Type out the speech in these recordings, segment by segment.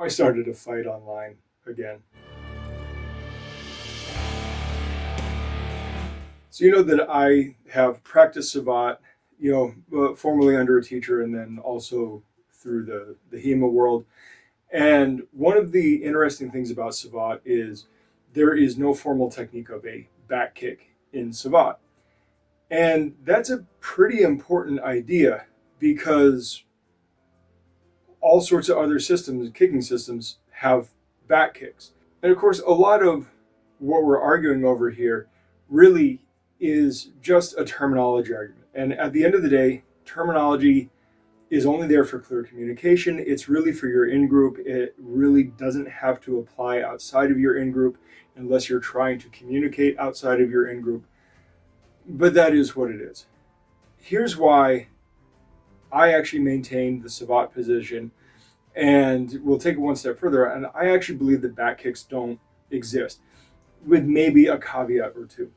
I started a fight online again. So you know that I have practiced Savate, formerly under a teacher and then also through the HEMA world. And one of the interesting things about Savate is there is no formal technique of a back kick in Savate. And that's a pretty important idea because all sorts of other systems, kicking systems, have back kicks. And of course, a lot of what we're arguing over here really is just a terminology argument. And at the end of the day, terminology is only there for clear communication. It's really for your in-group. It really doesn't have to apply outside of your in-group unless you're trying to communicate outside of your in-group. But that is what it is. Here's why I actually maintain the Savate position, and we'll take it one step further. And I actually believe that back kicks don't exist, with maybe a caveat or two.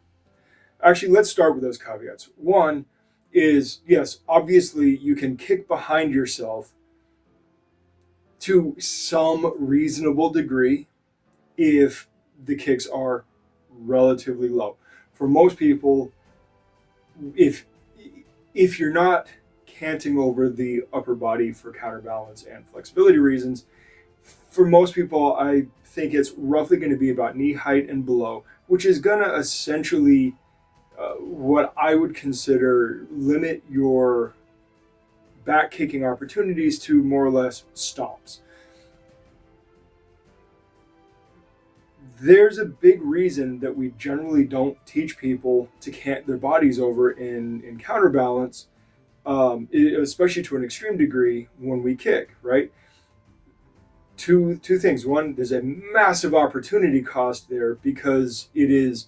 Actually, let's start with those caveats. One is, yes, obviously you can kick behind yourself to some reasonable degree if the kicks are relatively low. For most people, if you're not canting over the upper body for counterbalance and flexibility reasons, for most people, I think it's roughly going to be about knee height and below, which is going to essentially what I would consider limit your back kicking opportunities to more or less stomps. There's a big reason that we generally don't teach people to cant their bodies over in counterbalance, especially to an extreme degree when we kick, right? Two things. One, there's a massive opportunity cost there because it is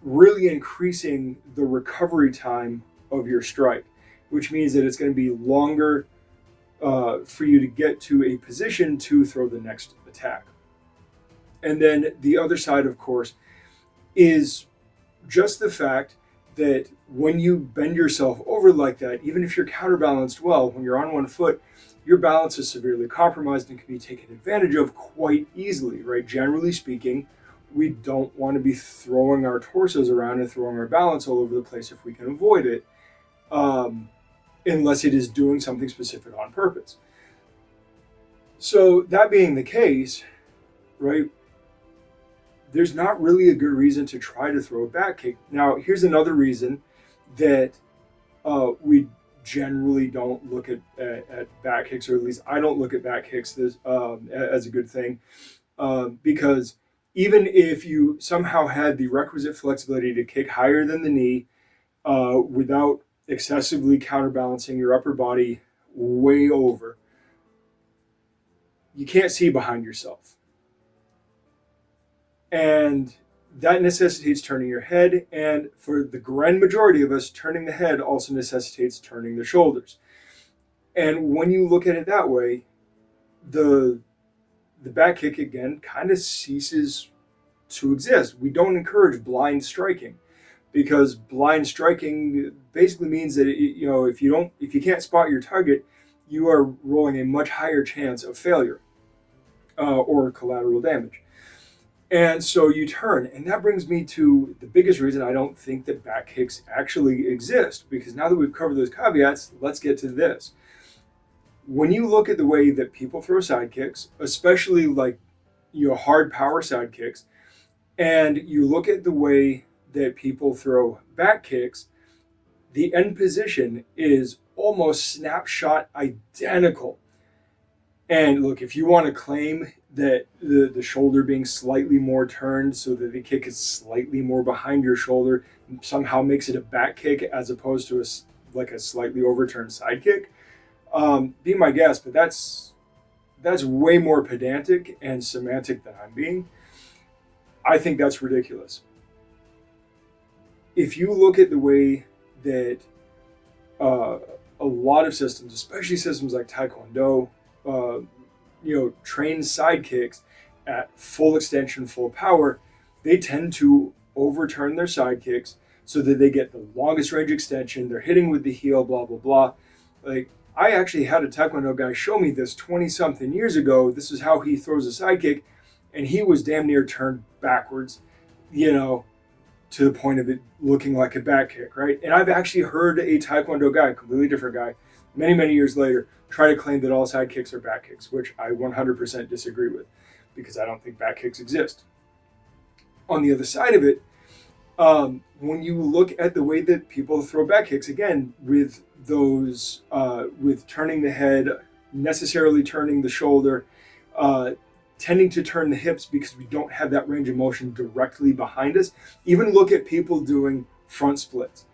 really increasing the recovery time of your strike, which means that it's going to be longer for you to get to a position to throw the next attack. And then the other side, of course, is just the fact that when you bend yourself over like that, even if you're counterbalanced well, when you're on one foot, your balance is severely compromised and can be taken advantage of quite easily, right? Generally speaking, we don't want to be throwing our torsos around and throwing our balance all over the place if we can avoid it, unless it is doing something specific on purpose. So that being the case, right, there's not really a good reason to try to throw a back kick. Now, here's another reason that we generally don't look at back kicks, or at least I don't look at back kicks as a good thing, because even if you somehow had the requisite flexibility to kick higher than the knee without excessively counterbalancing your upper body way over, you can't see behind yourself. And that necessitates turning your head. And for the grand majority of us, turning the head also necessitates turning the shoulders. And when you look at it that way, the back kick, again, kind of ceases to exist. We don't encourage blind striking, because blind striking basically means that if you can't spot your target, you are rolling a much higher chance of failure or collateral damage. And so you turn, and that brings me to the biggest reason I don't think that back kicks actually exist, because now that we've covered those caveats, let's get to this. When you look at the way that people throw side kicks, especially hard power side kicks, and you look at the way that people throw back kicks, the end position is almost snapshot identical. And look, if you want to claim that the shoulder being slightly more turned so that the kick is slightly more behind your shoulder somehow makes it a back kick as opposed to a slightly overturned side kick, be my guest, but that's way more pedantic and semantic than I'm being. I think that's ridiculous. If you look at the way that a lot of systems, especially systems like Taekwondo, train side kicks at full extension, full power, they tend to overturn their side kicks so that they get the longest range extension. They're hitting with the heel, blah, blah, blah. I actually had a Taekwondo guy show me this 20-something years ago. This is how he throws a side kick, and he was damn near turned backwards, to the point of it looking like a back kick, right? And I've actually heard a Taekwondo guy, a completely different guy, many, many years later, try to claim that all side kicks are back kicks, which I 100% disagree with, because I don't think back kicks exist. On the other side of it, when you look at the way that people throw back kicks, again, with those, with turning the head, necessarily turning the shoulder, tending to turn the hips because we don't have that range of motion directly behind us. Even look at people doing front splits.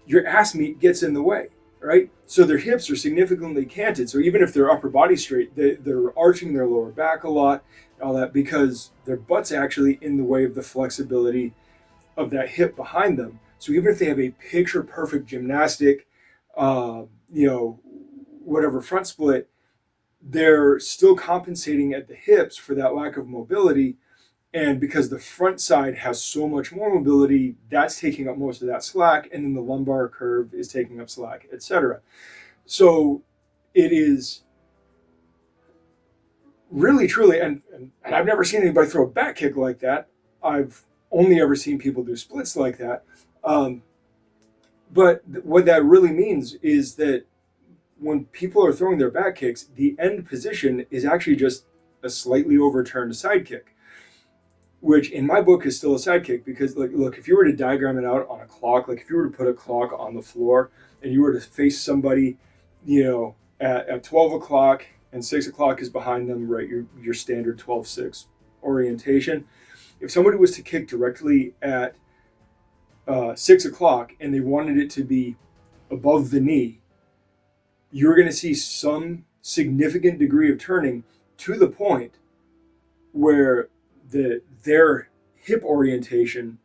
Your ass meat gets in the way, right? So their hips are significantly canted. So even if their upper body straight, they're arching their lower back a lot, all that, because their butt's actually in the way of the flexibility of that hip behind them. So even if they have a picture perfect gymnastic, whatever front split, they're still compensating at the hips for that lack of mobility. And because the front side has so much more mobility, that's taking up most of that slack. And then the lumbar curve is taking up slack, etc. So it is really, truly, and I've never seen anybody throw a back kick like that. I've only ever seen people do splits like that. But what that really means is that when people are throwing their back kicks, the end position is actually just a slightly overturned side kick, which in my book is still a side kick, because look, if you were to diagram it out on a clock, like if you were to put a clock on the floor and you were to face somebody, at 12 o'clock and 6 o'clock is behind them, right? Your standard 12-6 orientation. If somebody was to kick directly at 6 o'clock and they wanted it to be above the knee, you're going to see some significant degree of turning, to the point where their hip orientation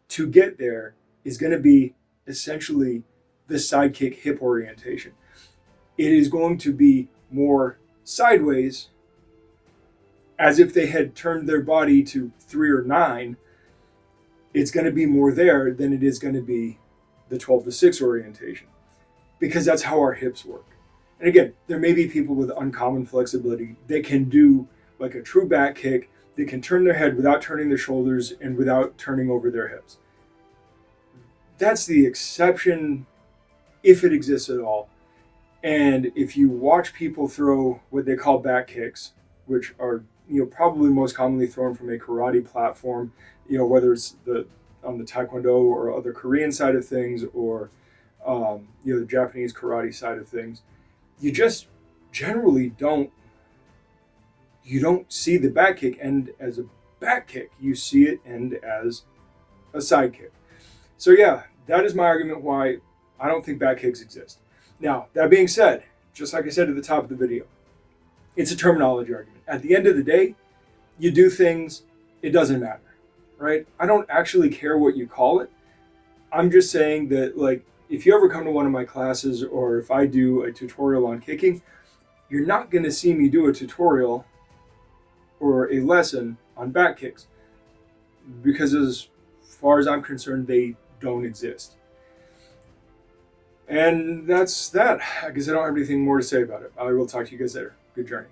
to get there is going to be essentially the side kick hip orientation. It is going to be more sideways, as if they had turned their body to 3 or 9. It's going to be more there than it is going to be the 12-6 orientation, because that's how our hips work. And again, there may be people with uncommon flexibility. They can do like a true back kick. They can turn their head without turning their shoulders and without turning over their hips. That's the exception, if it exists at all. And if you watch people throw what they call back kicks, which are probably most commonly thrown from a karate platform, whether it's on the Taekwondo or other Korean side of things, or the Japanese karate side of things, you just generally don't see the back kick end as a back kick. You see it end as a side kick. So yeah, that is my argument why I don't think back kicks exist. Now, that being said, just like I said at the top of the video, it's a terminology argument. At the end of the day, you do things, it doesn't matter, right? I don't actually care what you call it. I'm just saying that, like, if you ever come to one of my classes, or if I do a tutorial on kicking, you're not going to see me do a tutorial or a lesson on back kicks, because as far as I'm concerned, they don't exist. And that's that. I guess I don't have anything more to say about it. I will talk to you guys later. Good journey.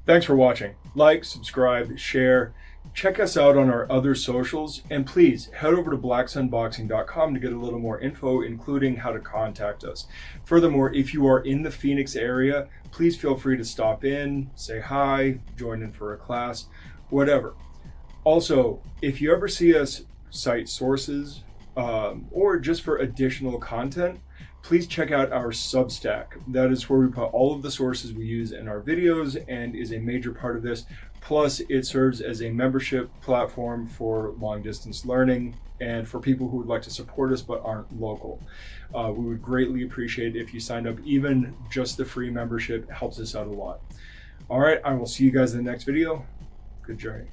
Thanks for watching. Like, subscribe, share. Check us out on our other socials, and please head over to blacksunboxing.com to get a little more info, including how to contact us. Furthermore, if you are in the Phoenix area, please feel free to stop in, say hi, join in for a class, whatever. Also, if you ever see us cite sources or just for additional content, please check out our Substack. That is where we put all of the sources we use in our videos and is a major part of this. Plus, it serves as a membership platform for long distance learning and for people who would like to support us but aren't local. We would greatly appreciate it if you signed up. Even just the free membership helps us out a lot. All right, I will see you guys in the next video. Good journey.